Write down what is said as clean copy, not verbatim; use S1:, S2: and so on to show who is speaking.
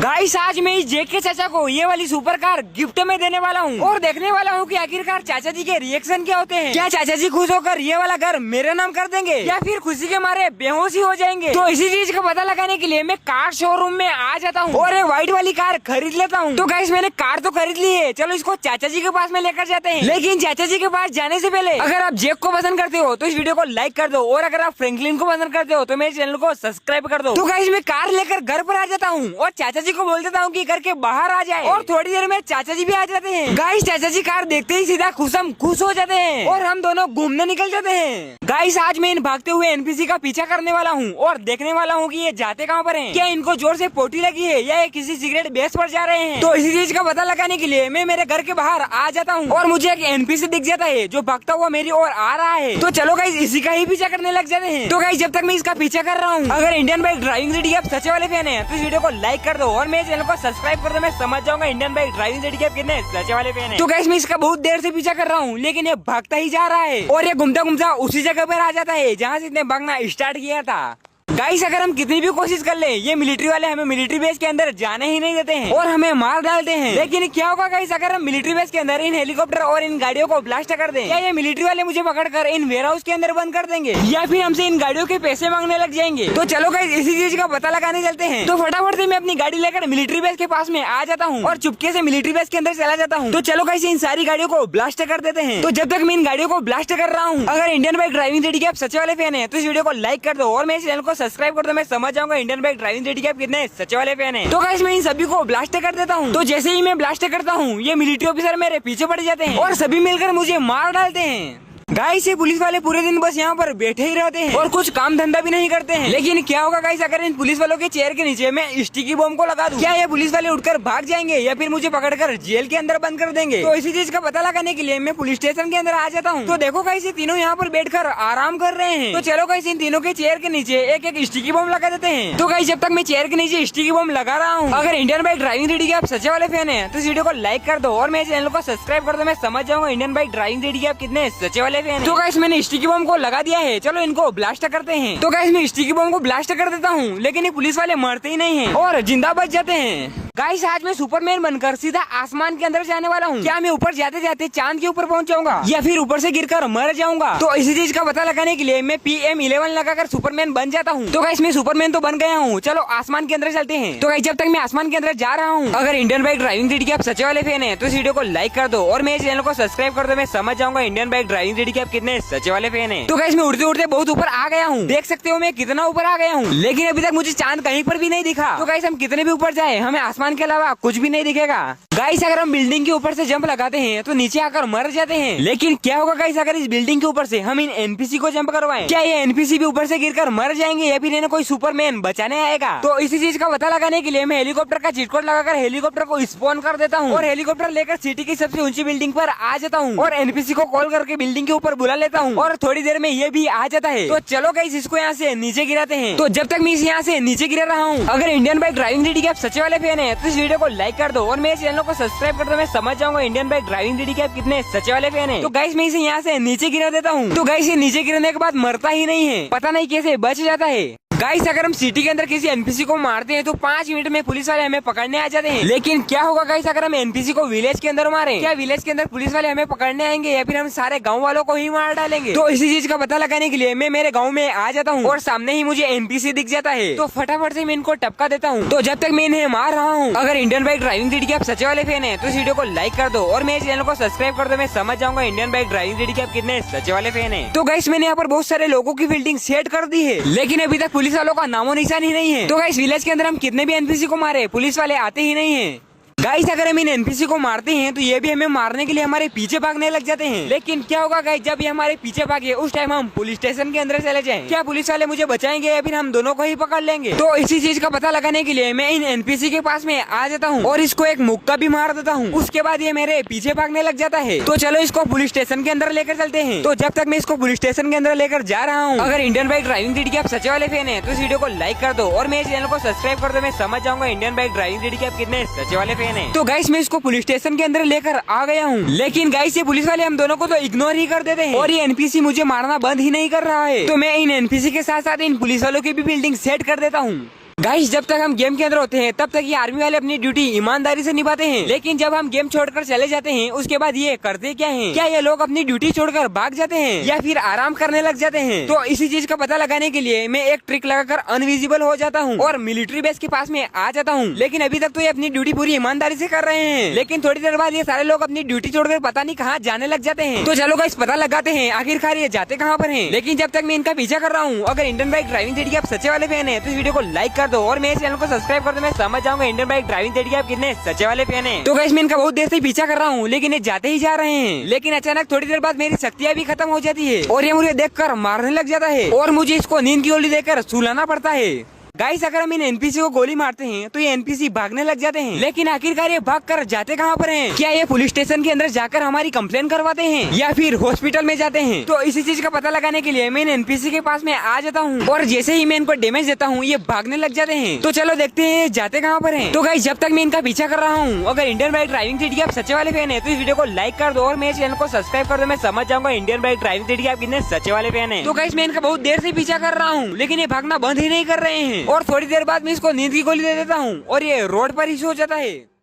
S1: Guys आज मैं इस जेके चाचा को ये वाली सुपर कार गिफ्ट में देने वाला हूँ और देखने वाला हूँ कि आखिरकार चाचा जी के रिएक्शन क्या होते हैं। क्या चाचा जी खुश होकर ये वाला घर मेरे नाम कर देंगे या फिर खुशी के मारे बेहोश ही हो जाएंगे। तो इसी चीज का पता लगाने के लिए मैं कार शोरूम में आ जाता हूँ और ये व्हाइट वाली कार खरीद लेता हूँ। तो गाइस मैंने कार तो खरीद ली है, चलो इसको चाचा जी के पास में लेकर जाते हैं। लेकिन चाचा जी के पास जाने से पहले अगर आप जेक को पसंद करते हो तो इस वीडियो को लाइक कर दो और अगर आप फ्रैंकलिन को पसंद करते हो तो मेरे चैनल को सब्सक्राइब कर दो। तो गाइस मैं कार लेकर घर पर आ जाता हूँ और चाचा जी को बोल देता हूँ कि घर के बाहर आ जाए और थोड़ी देर में चाचा जी भी आ जाते हैं। गाइस चाचा जी कार देखते ही सीधा खुश हो जाते हैं और हम दोनों घूमने निकल जाते हैं। गाइस आज मैं इन भागते हुए एनपीसी का पीछा करने वाला हूँ और देखने वाला हूँ कि ये जाते कहाँ पर हैं। क्या इनको जोर से पोटी लगी है या ये किसी सिगरेट बेस पर जा रहे हैं। तो इसी चीज का पता लगाने के लिए मैं मेरे घर के बाहर आ जाता हूँ और मुझे एक एनपीसी दिख जाता है जो भागता हुआ मेरी ओर आ रहा है। तो चलो गाइस इसी का ही पीछा करने लग जाते हैं। तो गाइस जब तक मैं इसका पीछा कर रहा हूँ अगर इंडियन बाइक ड्राइविंग रेडी आप सच्चे वाले फैन है तो इस वीडियो को लाइक कर दो और मेरे चैनल को सब्सक्राइब कर दो। मैं समझ जाऊंगा इंडियन बाइक ड्राइविंग रेडी आप कितने सच्चे वाले फैन है। तो गाइस मैं इसका बहुत देर से पीछा कर रहा हूँ लेकिन ये भागता ही जा रहा है और ये घूमता घूमता उसी जगह पर आ जाता है जहाँ से इसने भागना स्टार्ट किया था। गाइस अगर हम कितनी भी कोशिश कर ले ये मिलिट्री वाले हमें मिलिट्री बेस के अंदर जाने ही नहीं देते हैं और हमें मार डालते हैं। लेकिन क्या होगा गाइस अगर हम मिलिट्री बेस के अंदर इन हेलीकॉप्टर और इन गाड़ियों को ब्लास्ट कर दें? क्या ये मिलिट्री वाले मुझे पकड़कर इन वेयर हाउस के अंदर बंद कर देंगे या फिर हमसे इन गाड़ियों के पैसे मांगने लग जाएंगे? तो चलो गाइस इसी चीज का पता लगाने चलते हैं। तो फटाफट से मैं अपनी गाड़ी लेकर मिलिट्री बेस के पास में आ जाता हूँ और चुपके से मिलिट्री बेस के अंदर चला जाता हूँ। तो चलो गाइस इन सारी गाड़ियों को ब्लास्ट कर देते हैं। तो जब तक मैं इन गाड़ियों को ब्लास्ट कर रहा हूँ अगर इंडियन बाइक ड्राइविंग रेडी के आप सच्चे वाले फैन है तो इस वीडियो को लाइक कर दो और मेरे चैनल को सब्सक्राइब कर दो। मैं समझ जाऊंगा इंडियन बाइक ड्राइविंग रेडी के आप कितने सच्चे वाले फैन हैं। तो गाइस मैं इन सभी को ब्लास्ट कर देता हूँ। तो जैसे ही मैं ब्लास्ट करता हूँ ये मिलिट्री ऑफिसर मेरे पीछे पड़ जाते हैं और सभी मिलकर मुझे मार डालते हैं। गाइस ये पुलिस वाले पूरे दिन बस यहाँ पर बैठे ही रहते हैं और कुछ काम धंधा भी नहीं करते हैं। लेकिन क्या होगा गाइस अगर इन पुलिस वालों के चेयर के नीचे मैं स्टिकी बॉम्ब को लगा दूं? क्या ये पुलिस वाले उठकर भाग जाएंगे या फिर मुझे पकड़कर जेल के अंदर बंद कर देंगे? तो इसी चीज का पता लगाने के लिए मैं पुलिस स्टेशन के अंदर आ जाता हूँ। तो देखो गाइस ये तीनों यहाँ पर बैठकर आराम कर रहे हैं। तो चलो गाइस इन तीनों के चेयर के नीचे एक एक स्टिकी बॉम्ब लगा देते हैं। तो गाइस जब तक मैं चेयर के नीचे स्टिकी बॉम्ब लगा रहा हूँ अगर इंडियन बाइक ड्राइविंग रेडी के आप सच्चे वाले फैन है तो इस वीडियो को लाइक कर दो और मेरे चैनल को सब्सक्राइब कर दो। मैं समझ जाऊंगा इंडियन बाइक ड्राइविंग रेडी के आप कितने सच्चे वाले फैन है। तो गाइस मैंने स्टिकी बम को लगा दिया है, चलो इनको ब्लास्ट करते हैं। तो गाइस मैं स्टिकी बम को ब्लास्ट कर देता हूँ लेकिन ये पुलिस वाले मरते ही नहीं हैं और जिंदा बच जाते हैं। गाइस आज मैं सुपरमैन बनकर सीधा आसमान के अंदर जाने वाला हूँ। क्या मैं ऊपर जाते जाते चांद के ऊपर पहुँच जाऊंगा या फिर ऊपर से गिरकर मर जाऊंगा? तो इसी चीज का पता लगाने के लिए मैं PM11 लगाकर सुपरमैन बन जाता हूँ। तो गाइस मैं सुपरमैन तो बन गया हूँ, चलो आसमान के अंदर चलते हैं। तो गाइस जब तक मैं आसमान के अंदर जा रहा हूँ अगर इंडियन बाइक ड्राइविंग रेडी के आप सच्चे वाले फैन है तो इस वीडियो को लाइक कर दो और मेरे चैनल को सब्सक्राइब कर दो। मैं समझ जाऊंगा इंडियन बाइक ड्राइविंग रेडी के आप कितने सच्चे वाले फैन है। तो गाइस मैं उड़ते उड़ते बहुत ऊपर आ गया हूँ, देख सकते हो मैं कितना ऊपर आ गया हूँ लेकिन अभी तक मुझे चांद कहीं पर भी नहीं दिखा। तो गाइस हम कितने भी ऊपर जाए हमें आसमान के अलावा कुछ भी नहीं दिखेगा। गाइस अगर हम बिल्डिंग के ऊपर से जंप लगाते हैं तो नीचे आकर मर जाते हैं। लेकिन क्या होगा गाइस अगर इस बिल्डिंग के ऊपर से हम इन एनपीसी को जंप करवाएं? क्या ये एनपीसी भी ऊपर से गिरकर मर जाएंगे या फिर इन्हें कोई सुपरमैन बचाने आएगा? तो इसी चीज का पता लगाने के लिए मैं हेलीकॉप्टर का चीट कोड लगाकर हेलीकॉप्टर को स्पॉन कर देता हूँ और हेलीकॉप्टर लेकर सिटी की सबसे ऊंची बिल्डिंग पर आ जाता हूँ और एनपीसी को कॉल करके बिल्डिंग के ऊपर बुला लेता हूँ और थोड़ी देर में ये भी आ जाता है। तो चलो गाइस इसको यहाँ से नीचे गिराते हैं। तो जब तक मैं इस यहाँ से नीचे गिरा रहा हूँ अगर इंडियन बाइक ड्राइविंग रेडी के आप सच्चे वाले फैन है तो इस वीडियो को लाइक कर दो और मेरे चैनल को सब्सक्राइब कर दो। मैं समझ जाऊंगा इंडियन बाइक ड्राइविंग रेडी के आप कितने सच्चे वाले फैन है। तो गाइस मैं इसे यहाँ से नीचे गिरा देता हूँ। तो गाइस ये नीचे गिरने के बाद मरता ही नहीं है, पता नहीं कैसे बच जाता है। गाइस अगर हम सिटी के अंदर किसी एनपीसी को मारते हैं तो 5 मिनट में पुलिस वाले हमें पकड़ने आ जाते हैं। लेकिन क्या होगा गाइस अगर हम एनपीसी को विलेज के अंदर मारें? क्या विलेज के अंदर पुलिस वाले हमें पकड़ने आएंगे या फिर हम सारे गांव वालों को ही मार डालेंगे? तो इसी चीज का पता लगाने के लिए मैं मेरे गाँव में आ जाता हूँ और सामने ही मुझे एनपीसी दिख जाता है। तो फटाफट से मैं इनको टपका देता हूँ। तो जब तक मैं इन्हें मार रहा हूँ अगर इंडियन बाइक ड्राइविंग रेडी के आप सच्चे वाले फैन है तो इस वीडियो को लाइक कर दो और मेरे चैनल को सब्सक्राइब कर दो। मैं समझ जाऊंगा इंडियन बाइक ड्राइविंग रेडी के आप कितने सच्चे वाले फैन है। तो गाइस मैंने यहाँ पर बहुत सारे लोगों की बिल्डिंग सेट कर दी है लेकिन अभी तक पुलिस वालों का नामो निशान ही नहीं है। तो गाइस विलेज के अंदर हम कितने भी एनपीसी को मारे पुलिस वाले आते ही नहीं है। गाइस अगर हम इन एनपीसी को मारते हैं तो ये भी हमें मारने के लिए हमारे पीछे भागने लग जाते हैं। लेकिन क्या होगा गाइस जब ये हमारे पीछे भागे उस टाइम हम पुलिस स्टेशन के अंदर चले जाएं? क्या पुलिस वाले मुझे बचाएंगे या फिर हम दोनों को ही पकड़ लेंगे? तो इसी चीज का पता लगाने के लिए मैं इन एनपीसी के पास में आ जाता हूँ और इसको एक मुक्का भी मार देता हूँ। उसके बाद ये मेरे पीछे भागने लग जाता है। तो चलो इसको पुलिस स्टेशन के अंदर लेकर चलते हैं। तो जब तक मैं इसको पुलिस स्टेशन के अंदर लेकर जा रहा हूँ अगर इंडियन बाइक ड्राइविंग रेडी के आप सच्चे वाले फैन है तो इस वीडियो को लाइक कर दो और मेरे चैनल को सब्सक्राइब कर दो। मैं समझ जाऊंगा इंडियन बाइक ड्राइविंग रेडी के आप कितने सच्चे वाले फैन है। तो गाइस मैं इसको पुलिस स्टेशन के अंदर लेकर आ गया हूँ लेकिन गाइस ये पुलिस वाले हम दोनों को तो इग्नोर ही कर देते हैं और ये एनपीसी मुझे मारना बंद ही नहीं कर रहा है। तो मैं इन एनपीसी के साथ साथ इन पुलिस वालों की भी बिल्डिंग सेट कर देता हूँ। गाइस जब तक हम गेम के अंदर होते हैं तब तक ये आर्मी वाले अपनी ड्यूटी ईमानदारी से निभाते हैं, लेकिन जब हम गेम छोड़कर चले जाते हैं उसके बाद ये करते क्या हैं? क्या ये लोग अपनी ड्यूटी छोड़कर भाग जाते हैं या फिर आराम करने लग जाते हैं? तो इसी चीज का पता लगाने के लिए मैं एक ट्रिक लगाकर अनविजिबल हो जाता हूँ और मिलिट्री बेस के पास में आ जाता हूँ। लेकिन अभी तक तो ये अपनी ड्यूटी पूरी ईमानदारी से कर रहे हैं, लेकिन थोड़ी देर बाद ये सारे लोग अपनी ड्यूटी छोड़कर पता नहीं कहाँ जाने लग जाते हैं। तो चलो गाइस पता लगाते हैं आखिरकार ये जाते कहाँ पर हैं। लेकिन जब तक मैं इनका पीछा कर रहा हूँ, अगर इंडियन बाइक ड्राइविंग थ्री के आप सच्चे वाले फैन है तो इस वीडियो को लाइक कर दो और मेरे चैनल को सब्सक्राइब कर दो। मैं समझ जाऊंगा इंडियन बाइक ड्राइविंग थ्री के आप कितने सच्चे वाले फैन है। तो गाइस मैं इनका बहुत देर से पीछा कर रहा हूँ, लेकिन ये जाते ही जा रहे हैं। लेकिन अचानक थोड़ी देर बाद मेरी शक्तियाँ भी खत्म हो जाती है और ये मुझे देखकर मारने लग जाता है और मुझे इसको नींद की गोली देकर सुलाना पड़ता है। गाइस अगर हम इन एनपीसी को गोली मारते हैं तो ये एनपीसी भागने लग जाते हैं, लेकिन आखिरकार ये भाग कर जाते कहाँ पर हैं? क्या ये पुलिस स्टेशन के अंदर जाकर हमारी कंप्लेन करवाते हैं या फिर हॉस्पिटल में जाते हैं? तो इसी चीज का पता लगाने के लिए मैं इन एनपीसी के पास में आ जाता हूँ और जैसे ही मैं इनको डैमेज देता हूँ ये भागने लग जाते हैं। तो चलो देखते हैं जाते कहाँ पर है। तो गाइस जब तक मैं इनका पीछा कर रहा हूँ, अगर इंडियन बाइक ड्राइविंग थ्री के आप सच्चे वाले फैन है तो इस वीडियो को लाइक कर दो और मेरे चैनल को सब्सक्राइब कर दो। मैं समझ जाऊंगा इंडियन बाइक ड्राइविंग थ्री के आप कितने सच्चे वाले फैन है। तो गाइस मैं इनका बहुत देर से पीछा कर रहा हूँ, लेकिन ये भागना बंद ही नहीं कर रहे हैं और थोड़ी देर बाद मैं इसको नींद की गोली दे देता हूँ और ये रोड पर ही सो जाता है।